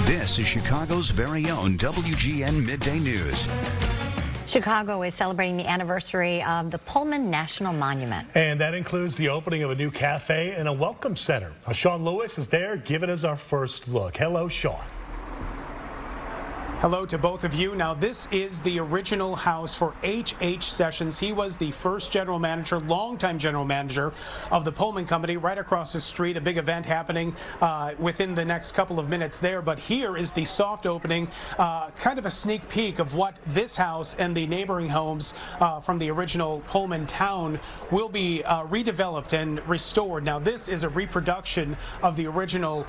This is Chicago's very own WGN Midday News. Chicago is celebrating the anniversary of the Pullman National Monument. And that includes the opening of a new cafe and a welcome center. Sean Lewis is there giving us our first look. Hello, Sean. Hello to both of you. Now, this is the original house for H.H. Sessions. He was the first general manager, longtime general manager of the Pullman Company. Right across the street, a big event happening within the next couple of minutes there. But here is the soft opening, kind of a sneak peek of what this house and the neighboring homes from the original Pullman town will be redeveloped and restored. Now, this is a reproduction of the original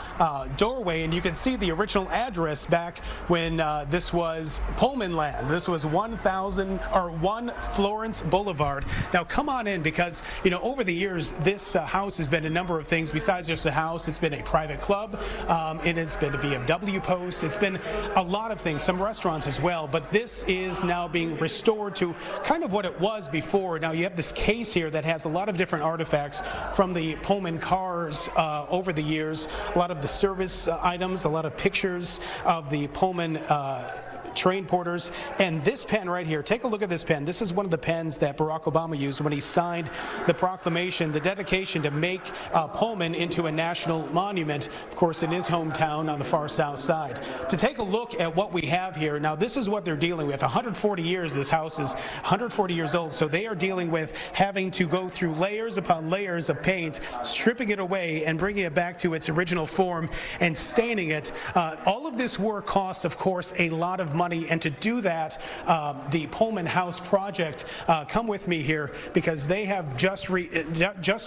doorway, and you can see the original address back when this was Pullman land. This was 1 Florence Boulevard. Now come on in, because over the years this house has been a number of things besides just a house. It's been a private club, it has been a VFW post, it's been a lot of things, some restaurants as well, but this is now being restored to kind of what it was before. Now you have this case here that has a lot of different artifacts from the Pullman cars over the years, a lot of the service items, a lot of pictures of the Pullman train porters, and this pen right here, take a look at this pen. This is one of the pens that Barack Obama used when he signed the proclamation, the dedication to make Pullman into a national monument, of course in his hometown on the far south side. To take a look at what we have here, now this is what they're dealing with. 140 years, this house is 140 years old, so they are dealing with having to go through layers upon layers of paint, stripping it away and bringing it back to its original form and staining it. All of this work costs, of course, a lot of money, and to do that, the Pullman House Project, come with me here, because they have just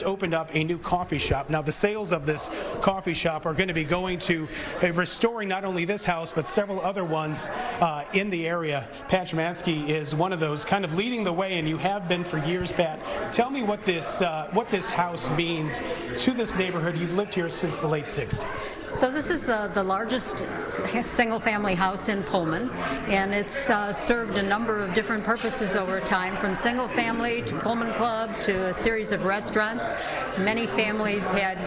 opened up a new coffee shop. Now the sales of this coffee shop are going to be going to restoring not only this house but several other ones in the area. Pat Jamansky is one of those, kind of leading the way, and you have been for years, Pat. Tell me what this house means to this neighborhood. You've lived here since the late 60s. So this is the largest single-family house in Pullman, and it's served a number of different purposes over time, from single-family to Pullman Club to a series of restaurants. Many families had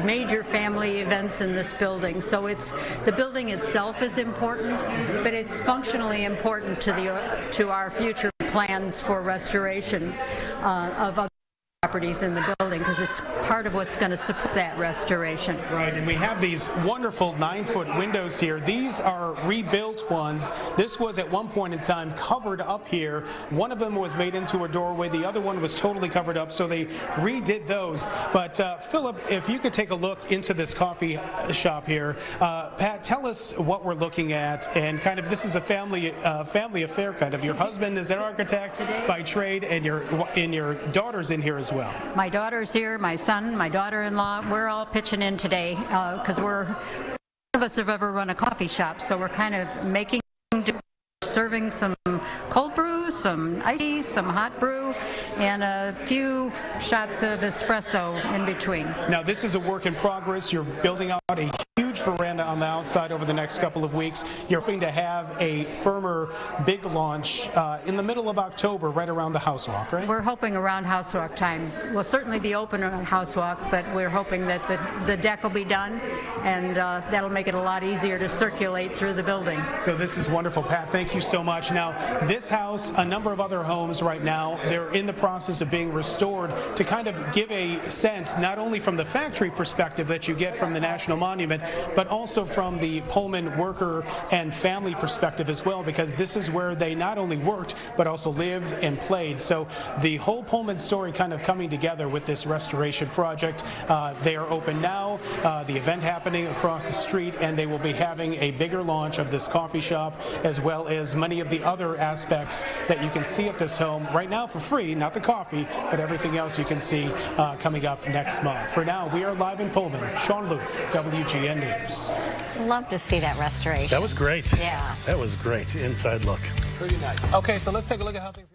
major family events in this building, so the building itself is important, but it's functionally important to our future plans for restoration of other properties in the building, because it's part of what's going to support that restoration. Right, and we have these wonderful 9-foot windows here. These are rebuilt ones. This was at one point in time covered up here. One of them was made into a doorway. The other one was totally covered up, so they redid those. But Philip, if you could take a look into this coffee shop here. Pat, tell us what we're looking at, and kind of this is a family affair, kind of. Your husband is an architect by trade, and your daughter's in here as well. My daughter's here, my son, my daughter-in-law, we're all pitching in today because none of us have ever run a coffee shop, so we're kind of serving some cold brew, some iced tea, some hot brew, and a few shots of espresso in between. Now this is a work in progress. You're building out a huge veranda on the outside over the next couple of weeks. You're hoping to have a firmer big launch in the middle of October, right around the house walk, right? We're hoping around house walk time. We'll certainly be open around house walk, but we're hoping that the deck will be done, and that'll make it a lot easier to circulate through the building. So this is wonderful, Pat. Thank you so much. Now this house, a number of other homes right now, they're in the process of being restored to kind of give a sense, not only from the factory perspective that you get from the National Monument, but also from the Pullman worker and family perspective as well, because this is where they not only worked but also lived and played. So the whole Pullman story kind of coming together with this restoration project. They are open now, the event happening across the street, and they will be having a bigger launch of this coffee shop, as well as many of the other aspects that you can see at this home right now for free, not the coffee, but everything else you can see coming up next month. For now, we are live in Pullman. Sean Lewis, WGN News. Love to see that restoration. That was great. Yeah. That was great. Inside look. Pretty nice. Okay, so let's take a look at how things